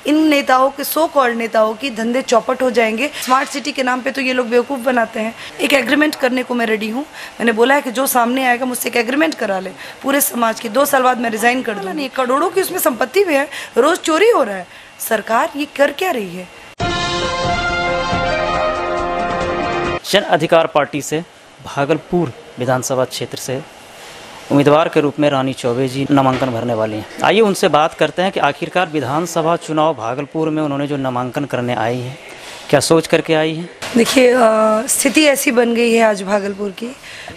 इन नेताओं के, so called नेताओं की धंधे चौपट हो जाएंगे। स्मार्ट सिटी के नाम पे तो ये लोग बेवकूफ़ बनाते हैं। एक एग्रीमेंट करने को मैं रेडी हूँ। मैंने बोला है कि जो सामने आएगा मुझसे एक एग्रीमेंट करा ले पूरे समाज की, 2 साल बाद मैं रिजाइन कर दूँ। नहीं, करोड़ों की उसमें संपत्ति भी है, रोज चोरी हो रहा है। सरकार ये कर क्या रही है? जन अधिकार पार्टी से भागलपुर विधानसभा क्षेत्र से उम्मीदवार के रूप में रानी चौबे जी नामांकन भरने वाली हैं। आइए उनसे बात करते हैं कि आखिरकार विधानसभा चुनाव भागलपुर में उन्होंने जो नामांकन करने आई हैं, क्या सोच करके आई हैं? देखिए, स्थिति ऐसी बन गई है आज भागलपुर की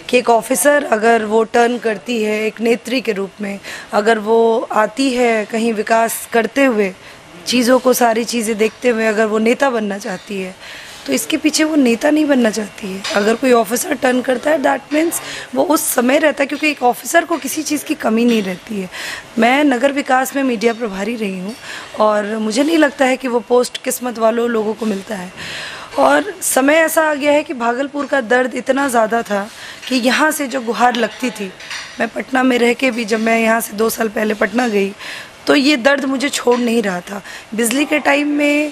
कि एक ऑफिसर अगर वो टर्न करती है एक नेत्री के रूप में, अगर वो आती है कहीं विकास करते हुए, चीज़ों को, सारी चीज़ें देखते हुए अगर वो नेता बनना चाहती है, तो इसके पीछे वो नेता नहीं बनना चाहती है। अगर कोई ऑफिसर टर्न करता है, दैट मीन्स वो उस समय रहता है, क्योंकि एक ऑफिसर को किसी चीज़ की कमी नहीं रहती है। मैं नगर विकास में मीडिया प्रभारी रही हूँ और मुझे नहीं लगता है कि वो पोस्ट किस्मत वालों लोगों को मिलता है। और समय ऐसा आ गया है कि भागलपुर का दर्द इतना ज़्यादा था कि यहाँ से जो गुहार लगती थी, मैं पटना में रह के भी, जब मैं यहाँ से 2 साल पहले पटना गई तो ये दर्द मुझे छोड़ नहीं रहा था। बिजली के टाइम में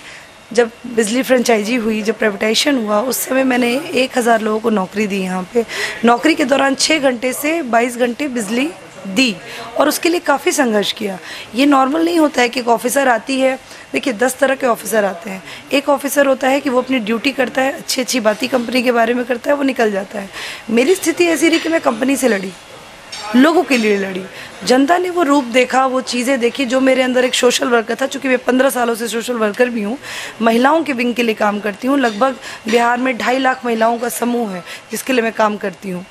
जब बिजली फ्रेंचाइजी हुई, जब प्राइवेटाइजेशन हुआ, उस समय मैंने 1000 लोगों को नौकरी दी यहाँ पे। नौकरी के दौरान 6 घंटे से 22 घंटे बिजली दी और उसके लिए काफ़ी संघर्ष किया। ये नॉर्मल नहीं होता है कि एक ऑफिसर आती है, देखिए 10 तरह के ऑफिसर आते हैं। एक ऑफिसर होता है कि वो अपनी ड्यूटी करता है, अच्छी अच्छी बातें कंपनी के बारे में करता है, वो निकल जाता है। मेरी स्थिति ऐसी रही कि मैं कंपनी से लड़ी, लोगों के लिए लड़ी। जनता ने वो रूप देखा, वो चीज़ें देखी जो मेरे अंदर एक सोशल वर्कर था। चूँकि मैं 15 सालों से सोशल वर्कर भी हूँ, महिलाओं के विंग के लिए काम करती हूँ। लगभग बिहार में 2.5 लाख महिलाओं का समूह है जिसके लिए मैं काम करती हूँ।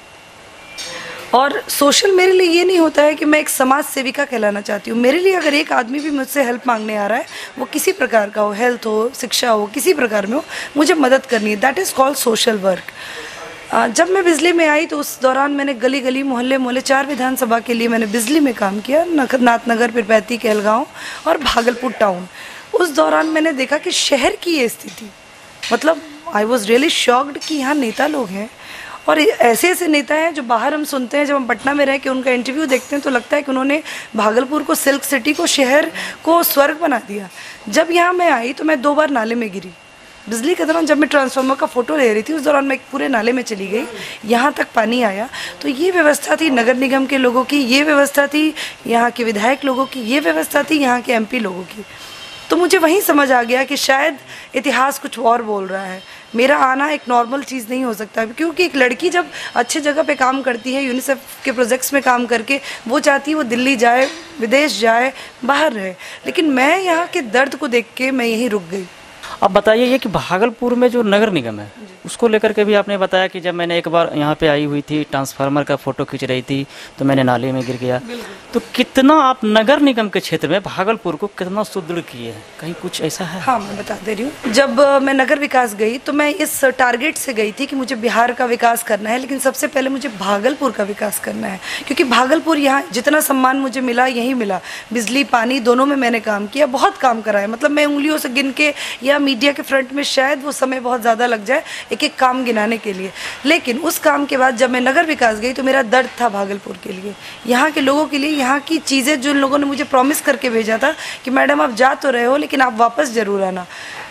और सोशल मेरे लिए ये नहीं होता है कि मैं एक समाज सेविका कहलाना चाहती हूँ। मेरे लिए अगर एक आदमी भी मुझसे हेल्प मांगने आ रहा है, वो किसी प्रकार का हो, हेल्थ हो, शिक्षा हो, किसी प्रकार में हो, मुझे मदद करनी है, that is called social work. जब मैं बिजली में आई तो उस दौरान मैंने गली गली, मोहल्ले मोहल्ले, 4 विधानसभा के लिए मैंने बिजली में काम किया, नाथनगर, पिरपैती, कहलगांव और भागलपुर टाउन। उस दौरान मैंने देखा कि शहर की ये स्थिति, मतलब आई वॉज रियली शॉक्ड कि यहाँ नेता लोग हैं और ऐसे ऐसे नेता हैं जो बाहर हम सुनते हैं। जब हम पटना में रह के उनका इंटरव्यू देखते हैं तो लगता है कि उन्होंने भागलपुर को, सिल्क सिटी को, शहर को स्वर्ग बना दिया। जब यहाँ मैं आई तो मैं 2 बार नाले में गिरी बिजली के दौरान। जब मैं ट्रांसफार्मर का फोटो ले रही थी उस दौरान मैं पूरे नाले में चली गई, यहाँ तक पानी आया। तो ये व्यवस्था थी नगर निगम के लोगों की, ये व्यवस्था थी यहाँ के विधायक लोगों की, ये व्यवस्था थी यहाँ के MP लोगों की। तो मुझे वहीं समझ आ गया कि शायद इतिहास कुछ और बोल रहा है। मेरा आना एक नॉर्मल चीज़ नहीं हो सकता, क्योंकि एक लड़की जब अच्छी जगह पे काम करती है, यूनिसेफ के प्रोजेक्ट्स में काम करके, वो चाहती है वो दिल्ली जाए, विदेश जाए, बाहर रहे। लेकिन मैं यहाँ के दर्द को देख के मैं यहीं रुक गई। अब बताइए ये कि भागलपुर में जो नगर निगम है उसको लेकर के भी आपने बताया कि जब मैंने एक बार यहाँ पे आई हुई थी, ट्रांसफार्मर का फोटो खींच रही थी तो मैंने नाले में गिर गया। तो कितना आप नगर निगम के क्षेत्र में भागलपुर को कितना सुदृढ़ किए हैं, कहीं कुछ ऐसा है? हाँ, मैं बता दे रही हूँ। जब मैं नगर विकास गई तो मैं इस टारगेट से गई थी कि मुझे बिहार का विकास करना है, लेकिन सबसे पहले मुझे भागलपुर का विकास करना है। क्योंकि भागलपुर, यहाँ जितना सम्मान मुझे मिला यहीं मिला। बिजली, पानी दोनों में मैंने काम किया, बहुत काम करा है। मतलब मैं उंगलियों से गिन के, या मीडिया के फ्रंट में शायद वो समय बहुत ज़्यादा लग जाए एक एक काम गिनाने के लिए। लेकिन उस काम के बाद जब मैं नगर विकास गई तो मेरा दर्द था भागलपुर के लिए, यहाँ के लोगों के लिए, यहाँ की चीज़ें जो लोगों ने मुझे प्रॉमिस करके भेजा था कि मैडम आप जा तो रहे हो लेकिन आप वापस ज़रूर आना,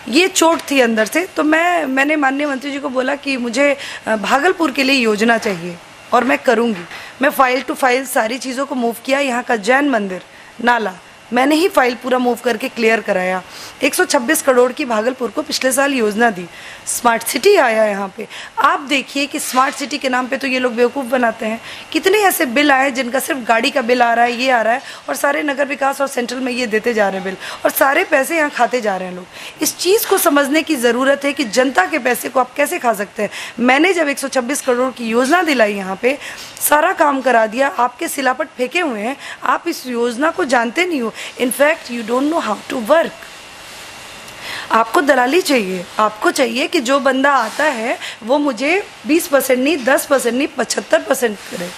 ये चोट थी अंदर से। तो मैंने माननीय मंत्री जी को बोला कि मुझे भागलपुर के लिए योजना चाहिए और मैं करूँगी। मैं फाइल टू फाइल सारी चीज़ों को मूव किया। यहाँ का जैन मंदिर, नाला, मैंने ही फाइल पूरा मूव करके क्लियर कराया। 126 करोड़ की भागलपुर को पिछले साल योजना दी। स्मार्ट सिटी आया यहाँ पे। आप देखिए कि स्मार्ट सिटी के नाम पे तो ये लोग बेवकूफ़ बनाते हैं। कितने ऐसे बिल आए जिनका सिर्फ गाड़ी का बिल आ रहा है, ये आ रहा है, और सारे नगर विकास और सेंट्रल में ये देते जा रहे हैं बिल, और सारे पैसे यहाँ खाते जा रहे हैं लोग। इस चीज़ को समझने की ज़रूरत है कि जनता के पैसे को आप कैसे खा सकते हैं। मैंने जब 126 करोड़ की योजना दिलाई, यहाँ पे सारा काम करा दिया, आपके सिलापट फेंके हुए हैं, आप इस योजना को जानते नहीं हो। In fact you don't know how to work. आपको दलाली चाहिए, आपको चाहिए कि जो बंदा आता है वो मुझे 20% नहीं, 10% नहीं, 75% करे।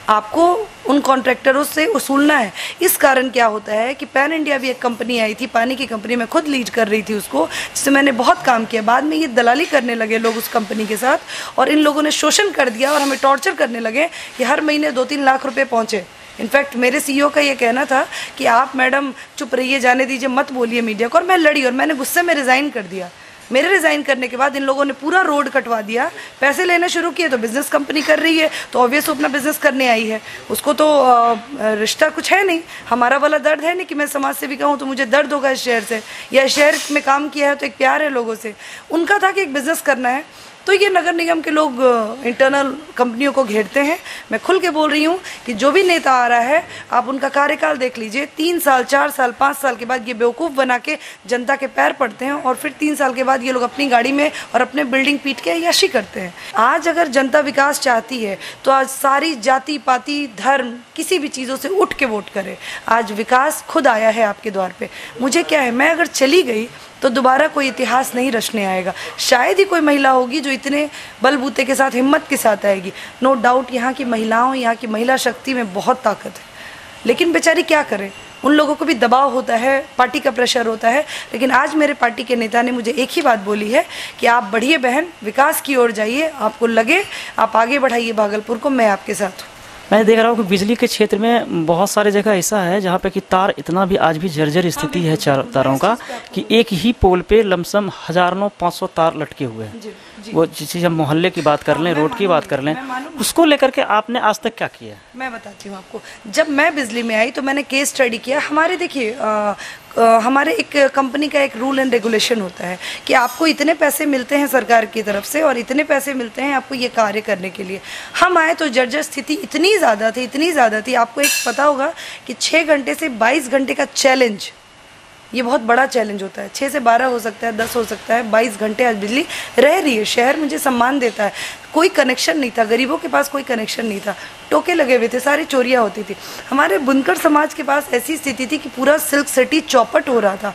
आपको उन कॉन्ट्रैक्टरों से वसूलना है। इस कारण क्या होता है कि पैन इंडिया भी एक कंपनी आई थी, पानी की कंपनी, मैं खुद लीड कर रही थी उसको, जिससे मैंने बहुत काम किया। बाद में ये दलाली करने लगे लोग उस कंपनी के साथ, और इन लोगों ने शोषण कर दिया और हमें टॉर्चर करने लगे कि हर महीने 2-3 लाख रुपए पहुँचे इनफैक्ट मेरे सीईओ का ये कहना था कि आप मैडम चुप रहिए, जाने दीजिए, मत बोलिए मीडिया को, और मैं लड़ी और मैंने गुस्से में रिज़ाइन कर दिया। मेरे रिज़ाइन करने के बाद इन लोगों ने पूरा रोड कटवा दिया, पैसे लेना शुरू किए। तो बिज़नेस कंपनी कर रही है तो ऑब्वियस अपना बिज़नेस करने आई है, उसको तो रिश्ता कुछ है नहीं, हमारा वाला दर्द है नहीं कि मैं समाज सेविका हूँ तो मुझे दर्द होगा इस शहर से, या इस शहर में काम किया है तो एक प्यार है लोगों से। उनका था कि एक बिज़नेस करना है। तो ये नगर निगम के लोग इंटरनल कंपनियों को घेरते हैं। मैं खुल के बोल रही हूँ कि जो भी नेता आ रहा है आप उनका कार्यकाल देख लीजिए, 3 साल 4 साल 5 साल के बाद ये बेवकूफ़ बना के जनता के पैर पड़ते हैं और फिर 3 साल के बाद ये लोग अपनी गाड़ी में और अपने बिल्डिंग पीट के अय्याशी करते हैं। आज अगर जनता विकास चाहती है तो आज सारी जाति पाति धर्म किसी भी चीज़ों से उठ के वोट करे। आज विकास खुद आया है आपके द्वार पे। मुझे क्या है, मैं अगर चली गई तो दोबारा कोई इतिहास नहीं रचने आएगा। शायद ही कोई महिला होगी जो इतने बलबूते के साथ, हिम्मत के साथ आएगी। नो डाउट यहाँ की महिलाओं, यहाँ की महिला शक्ति में बहुत ताकत है, लेकिन बेचारी क्या करें, उन लोगों को भी दबाव होता है, पार्टी का प्रेशर होता है। लेकिन आज मेरे पार्टी के नेता ने मुझे एक ही बात बोली है कि आप बढ़िए बहन, विकास की ओर जाइए, आपको लगे आप आगे बढ़ाइए भागलपुर को, मैं आपके साथ हूँ। मैं देख रहा हूँ कि बिजली के क्षेत्र में बहुत सारे जगह ऐसा है जहाँ पे कि तार इतना भी आज भी जर्जर स्थिति है तारों का कि एक ही पोल पे लमसम 1000-500 तार लटके हुए हैं। वो चीज़ हम मोहल्ले की बात कर लें, रोड की बात कर लें, उसको लेकर के आपने आज तक क्या किया? मैं बताती हूँ आपको। जब मैं बिजली में आई तो मैंने केस स्टडी किया। हमारे देखिए हमारे एक कंपनी का एक रूल एंड रेगुलेशन होता है कि आपको इतने पैसे मिलते हैं सरकार की तरफ से और इतने पैसे मिलते हैं आपको ये कार्य करने के लिए। हम आए तो जर्जर स्थिति इतनी ज़्यादा थी। आपको एक पता होगा कि 6 घंटे से 22 घंटे का चैलेंज, ये बहुत बड़ा चैलेंज होता है। 6 से 12 हो सकता है, 10 हो सकता है, 22 घंटे आज बिजली रह रही है। शहर मुझे सम्मान देता है। कोई कनेक्शन नहीं था, गरीबों के पास कोई कनेक्शन नहीं था, टोके लगे हुए थे, सारी चोरियां होती थी। हमारे बुनकर समाज के पास ऐसी स्थिति थी कि पूरा सिल्क सिटी चौपट हो रहा था।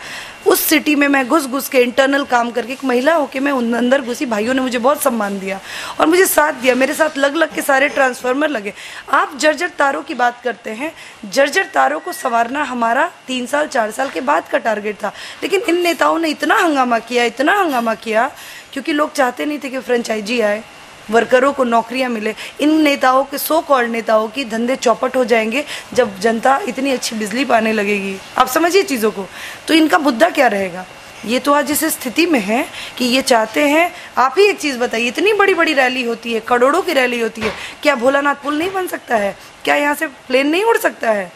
उस सिटी में मैं घुस के इंटरनल काम करके एक महिला होकर मैं अंदर घुसी। भाइयों ने मुझे बहुत सम्मान दिया और मुझे साथ दिया। मेरे साथ लग के सारे ट्रांसफार्मर लगे। आप जर्जर तारों की बात करते हैं, जर्जर तारों को संवारना हमारा 3 साल 4 साल के बाद का टारगेट था। लेकिन इन नेताओं ने इतना हंगामा किया क्योंकि लोग चाहते नहीं थे कि फ्रेंचाइजी आए, वर्करों को नौकरियां मिले। इन नेताओं के, सो कॉल्ड नेताओं की धंधे चौपट हो जाएंगे जब जनता इतनी अच्छी बिजली पाने लगेगी। आप समझिए चीज़ों को। तो इनका मुद्दा क्या रहेगा? ये तो आज इस स्थिति में है कि ये चाहते हैं। आप ही एक चीज़ बताइए, इतनी बड़ी रैली होती है, करोड़ों की रैली होती है, क्या भोलानाथ पुल नहीं बन सकता है? क्या यहाँ से प्लेन नहीं उड़ सकता है?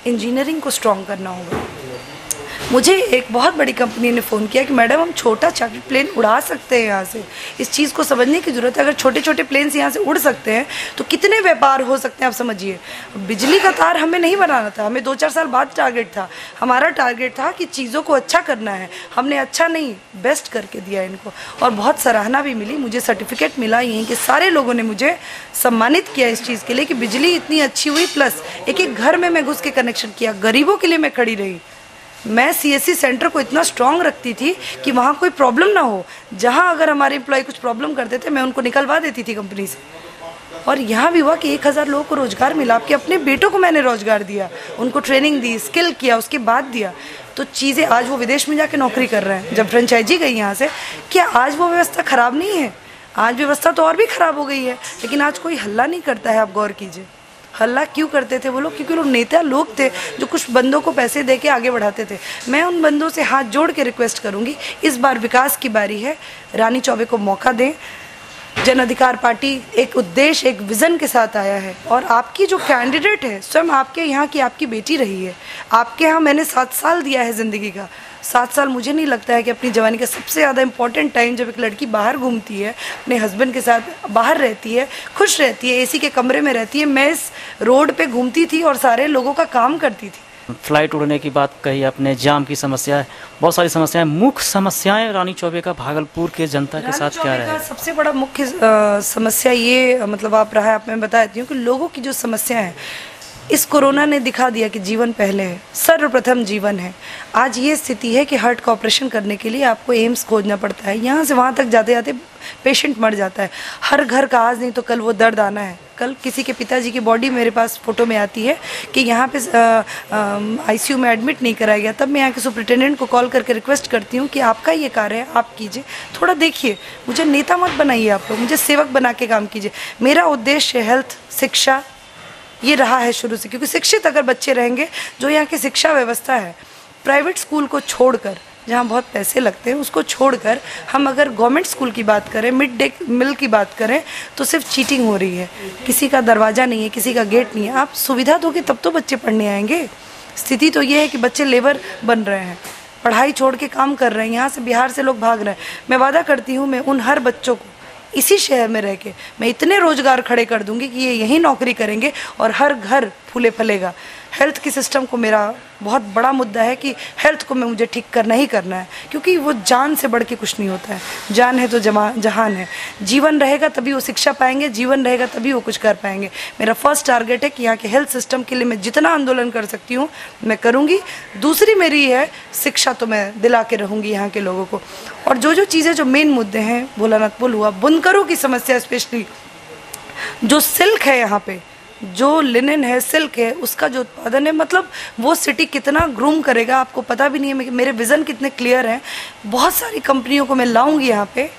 इंजीनियरिंग को स्ट्रॉन्ग करना होगा। मुझे एक बहुत बड़ी कंपनी ने फ़ोन किया कि मैडम हम छोटा चार्टर्ड प्लेन उड़ा सकते हैं यहाँ से। इस चीज़ को समझने की ज़रूरत है। अगर छोटे छोटे प्लेन्स यहाँ से उड़ सकते हैं तो कितने व्यापार हो सकते हैं आप समझिए। बिजली का तार हमें नहीं बनाना था, हमें 2-4 साल बाद टारगेट था। हमारा टारगेट था कि चीज़ों को अच्छा करना है। हमने अच्छा नहीं, बेस्ट करके दिया इनको और बहुत सराहना भी मिली। मुझे सर्टिफिकेट मिला, यहीं के सारे लोगों ने मुझे सम्मानित किया इस चीज़ के लिए कि बिजली इतनी अच्छी हुई। प्लस एक घर में मैं घुस के कनेक्शन किया, गरीबों के लिए मैं खड़ी रही। मैं सीएससी सेंटर को इतना स्ट्रॉन्ग रखती थी कि वहाँ कोई प्रॉब्लम ना हो। जहाँ अगर हमारे एम्प्लॉय कुछ प्रॉब्लम करते थे मैं उनको निकलवा देती थी कंपनी से। और यहाँ भी हुआ कि 1000 लोगों को रोज़गार मिला। आपके अपने बेटों को मैंने रोज़गार दिया, उनको ट्रेनिंग दी, स्किल किया, उसके बाद दिया। तो चीज़ें आज वो विदेश में जाके नौकरी कर रहे हैं जब फ्रेंचाइजी गई यहाँ से। क्या आज वो व्यवस्था ख़राब नहीं है? आज व्यवस्था तो और भी ख़राब हो गई है, लेकिन आज कोई हल्ला नहीं करता है। आप गौर कीजिए, हल्ला क्यों करते थे वो लोग? क्योंकि लोग नेता लोग थे जो कुछ बंदों को पैसे दे के आगे बढ़ाते थे। मैं उन बंदों से हाथ जोड़ के रिक्वेस्ट करूंगी, इस बार विकास की बारी है। रानी चौबे को मौका दें। जन अधिकार पार्टी एक उद्देश्य, एक विज़न के साथ आया है और आपकी जो कैंडिडेट है स्वयं आपके यहाँ की आपकी बेटी रही है। आपके यहाँ मैंने 7 साल दिया है ज़िंदगी का। 7 साल मुझे नहीं लगता है कि अपनी जवानी का सबसे ज़्यादा इम्पॉर्टेंट टाइम, जब एक लड़की बाहर घूमती है, अपने हस्बैंड के साथ बाहर रहती है, खुश रहती है, एसी के कमरे में रहती है। मैं इस रोड पे घूमती थी और सारे लोगों का काम करती थी। फ्लाइट उड़ने की बात कही आपने, जाम की समस्या है, बहुत सारी समस्याएं। मुख्य समस्याएं रानी चौबे का भागलपुर के जनता के साथ क्या रहा है? सबसे बड़ा मुख्य समस्या ये मतलब आप रहा है, आप मैं बता देती हूँ कि लोगों की जो समस्या है, इस कोरोना ने दिखा दिया कि जीवन पहले है, सर्वप्रथम जीवन है। आज ये स्थिति है कि हार्ट का ऑपरेशन करने के लिए आपको एम्स खोजना पड़ता है। यहाँ से वहाँ तक जाते जाते पेशेंट मर जाता है। हर घर का आज नहीं तो कल वो दर्द आना है। कल किसी के पिताजी की बॉडी मेरे पास फ़ोटो में आती है कि यहाँ पे आईसीयू में एडमिट नहीं कराया गया, तब मैं यहाँ के सुपरिटेंडेंट को कॉल करके रिक्वेस्ट करती हूँ कि आपका ये कार्य है, आप कीजिए, थोड़ा देखिए। मुझे नेता मत बनाइए आप लोग, मुझे सेवक बना के काम कीजिए। मेरा उद्देश्य हेल्थ, शिक्षा, ये रहा है शुरू से, क्योंकि शिक्षित अगर बच्चे रहेंगे, जो यहाँ की शिक्षा व्यवस्था है, प्राइवेट स्कूल को छोड़कर, जहाँ बहुत पैसे लगते हैं उसको छोड़कर, हम अगर गवर्नमेंट स्कूल की बात करें, मिड डे मील की बात करें, तो सिर्फ चीटिंग हो रही है। किसी का दरवाज़ा नहीं है, किसी का गेट नहीं है। आप सुविधा दोगे तब तो बच्चे पढ़ने आएंगे। स्थिति तो ये है कि बच्चे लेबर बन रहे हैं, पढ़ाई छोड़ के काम कर रहे हैं। यहाँ से बिहार से लोग भाग रहे हैं। मैं वादा करती हूँ, मैं उन हर बच्चों को इसी शहर में रह के मैं इतने रोजगार खड़े कर दूंगी कि ये यहीं नौकरी करेंगे और हर घर फूले फलेगा। हेल्थ की सिस्टम को मेरा बहुत बड़ा मुद्दा है कि हेल्थ को मुझे ठीक करना ही करना है, क्योंकि वो जान से बढ़ के कुछ नहीं होता है। जान है तो जहान है। जीवन रहेगा तभी वो शिक्षा पाएंगे, जीवन रहेगा तभी वो कुछ कर पाएंगे। मेरा फर्स्ट टारगेट है कि यहाँ के हेल्थ सिस्टम के लिए मैं जितना आंदोलन कर सकती हूँ मैं करूँगी। दूसरी मेरी है शिक्षा, तो मैं दिला के रहूँगी यहाँ के लोगों को। और जो चीज़ें जो मेन मुद्दे हैं, भोलानाथ पुल हुआ, बुनकरों की समस्या, स्पेशली जो सिल्क है यहाँ पे, जो लिनन है, सिल्क है, उसका जो उत्पादन है, मतलब वो सिटी कितना ग्रूम करेगा आपको पता भी नहीं है। मेरे विज़न कितने क्लियर हैं। बहुत सारी कंपनियों को मैं लाऊंगी यहाँ पे।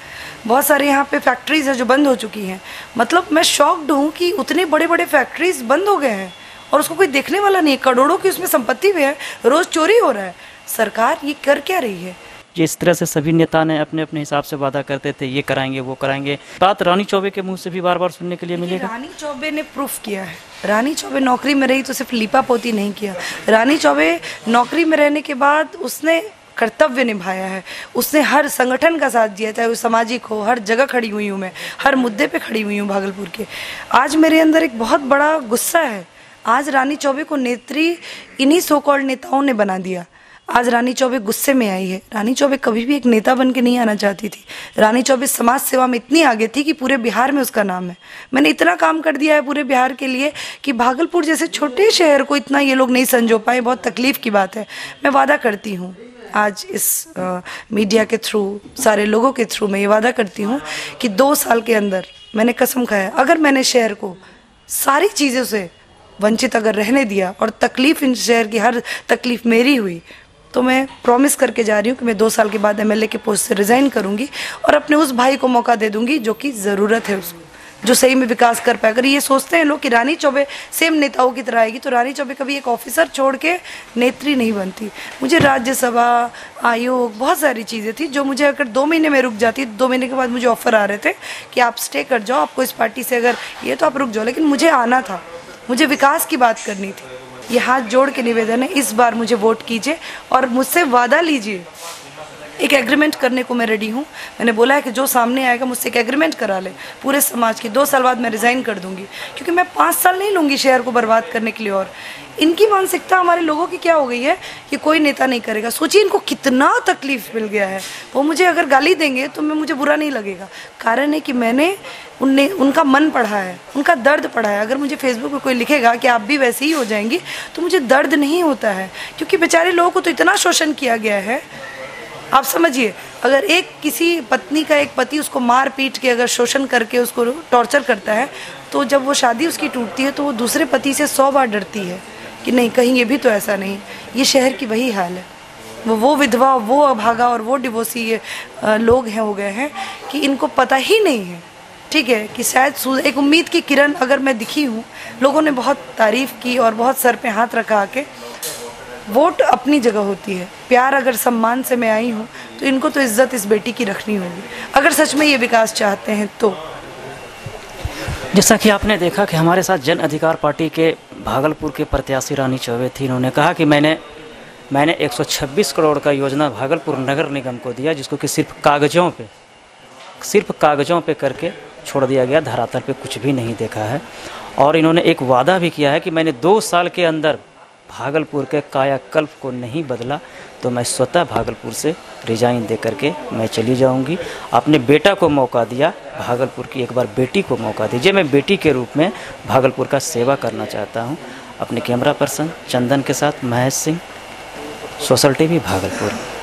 बहुत सारे यहाँ पे फैक्ट्रीज है जो बंद हो चुकी हैं। मतलब मैं शॉक्ड हूँ कि उतने बड़े बड़े फैक्ट्रीज बंद हो गए हैं और उसको कोई देखने वाला नहीं है। करोड़ों की उसमें संपत्ति भी है, रोज़ चोरी हो रहा है। सरकार ये कर क्या रही है? जिस तरह से सभी नेता ने अपने अपने हिसाब से वादा करते थे, ये कराएंगे वो कराएंगे, बात रानी चौबे के मुंह से भी बार बार सुनने के लिए मिलेगा। रानी चौबे ने प्रूफ किया है। रानी चौबे नौकरी में रही तो सिर्फ लीपा पोती नहीं किया। रानी चौबे नौकरी में रहने के बाद उसने कर्तव्य निभाया है। उसने हर संगठन का साथ दिया, चाहे वो सामाजिक हो। हर जगह खड़ी हुई हूँ मैं, हर मुद्दे पे खड़ी हुई हूँ भागलपुर के। आज मेरे अंदर एक बहुत बड़ा गुस्सा है। आज रानी चौबे को नेत्री इन्हीं सो कॉल्ड नेताओं ने बना दिया। आज रानी चौबे गुस्से में आई है। रानी चौबे कभी भी एक नेता बन के नहीं आना चाहती थी। रानी चौबे समाज सेवा में इतनी आगे थी कि पूरे बिहार में उसका नाम है। मैंने इतना काम कर दिया है पूरे बिहार के लिए कि भागलपुर जैसे छोटे शहर को इतना ये लोग नहीं संजो पाए। बहुत तकलीफ़ की बात है। मैं वादा करती हूँ आज इस मीडिया के थ्रू, सारे लोगों के थ्रू मैं ये वादा करती हूँ कि 2 साल के अंदर, मैंने कसम खाया, अगर मैंने शहर को सारी चीज़ों से वंचित अगर रहने दिया और तकलीफ़, इन शहर की हर तकलीफ़ मेरी हुई, तो मैं प्रॉमिस करके जा रही हूँ कि मैं 2 साल के बाद एमएलए के पोस्ट से रिज़ाइन करूँगी और अपने उस भाई को मौका दे दूँगी जो कि ज़रूरत है उसको, जो सही में विकास कर पाए। अगर ये सोचते हैं लोग कि रानी चौबे सेम नेताओं की तरह आएगी, तो रानी चौबे कभी एक ऑफिसर छोड़ के नेत्री नहीं बनती। मुझे राज्यसभा, आयोग, बहुत सारी चीज़ें थी जो मुझे अगर 2 महीने में रुक जाती, 2 महीने के बाद मुझे ऑफर आ रहे थे कि आप स्टे कर जाओ, आपको इस पार्टी से अगर ये तो आप रुक जाओ, लेकिन मुझे आना था, मुझे विकास की बात करनी थी। ये हाथ जोड़ के निवेदन है, इस बार मुझे वोट कीजिए और मुझसे वादा लीजिए। एक एग्रीमेंट करने को मैं रेडी हूँ। मैंने बोला है कि जो सामने आएगा मुझसे एक एग्रीमेंट करा ले पूरे समाज की। 2 साल बाद मैं रिज़ाइन कर दूंगी, क्योंकि मैं 5 साल नहीं लूँगी शहर को बर्बाद करने के लिए। और इनकी मानसिकता हमारे लोगों की क्या हो गई है कि कोई नेता नहीं करेगा। सोचिए इनको कितना तकलीफ मिल गया है। वो मुझे अगर गाली देंगे तो मुझे बुरा नहीं लगेगा। कारण है कि मैंने उनका मन पढ़ा है, उनका दर्द पढ़ा है। अगर मुझे फेसबुक पे कोई लिखेगा कि आप भी वैसे ही हो जाएंगी, तो मुझे दर्द नहीं होता है, क्योंकि बेचारे लोगों को तो इतना शोषण किया गया है। आप समझिए, अगर किसी पत्नी का एक पति उसको मार पीट के अगर शोषण करके उसको टॉर्चर करता है, तो जब वो शादी उसकी टूटती है तो वो दूसरे पति से 100 बार डरती है कि नहीं, कहीं ये भी तो ऐसा नहीं। ये शहर की वही हाल है। वो विधवा, वो अभागा और वो डिवोर्सी लोग हैं, हो गए हैं कि इनको पता ही नहीं है, ठीक है, कि शायद एक उम्मीद की किरण अगर मैं दिखी हूँ। लोगों ने बहुत तारीफ़ की और बहुत सर पे हाथ रखा के। वोट अपनी जगह होती है, प्यार अगर सम्मान से मैं आई हूँ तो इनको तो इज्जत इस बेटी की रखनी होगी, अगर सच में ये विकास चाहते हैं तो। जैसा कि आपने देखा कि हमारे साथ जन अधिकार पार्टी के भागलपुर के प्रत्याशी रानी चौबे थी। इन्होंने कहा कि मैंने 126 करोड़ का योजना भागलपुर नगर निगम को दिया, जिसको कि सिर्फ कागज़ों पे करके छोड़ दिया गया, धरातल पे कुछ भी नहीं देखा है। और इन्होंने एक वादा भी किया है कि मैंने 2 साल के अंदर भागलपुर के कायाकल्प को नहीं बदला तो मैं स्वतः भागलपुर से रिजाइन दे करके मैं चली जाऊंगी। अपने बेटा को मौका दिया, भागलपुर की एक बार बेटी को मौका दीजिए। मैं बेटी के रूप में भागलपुर का सेवा करना चाहता हूं। अपने कैमरा पर्सन चंदन के साथ महेश सिंह, सोशल टीवी भागलपुर।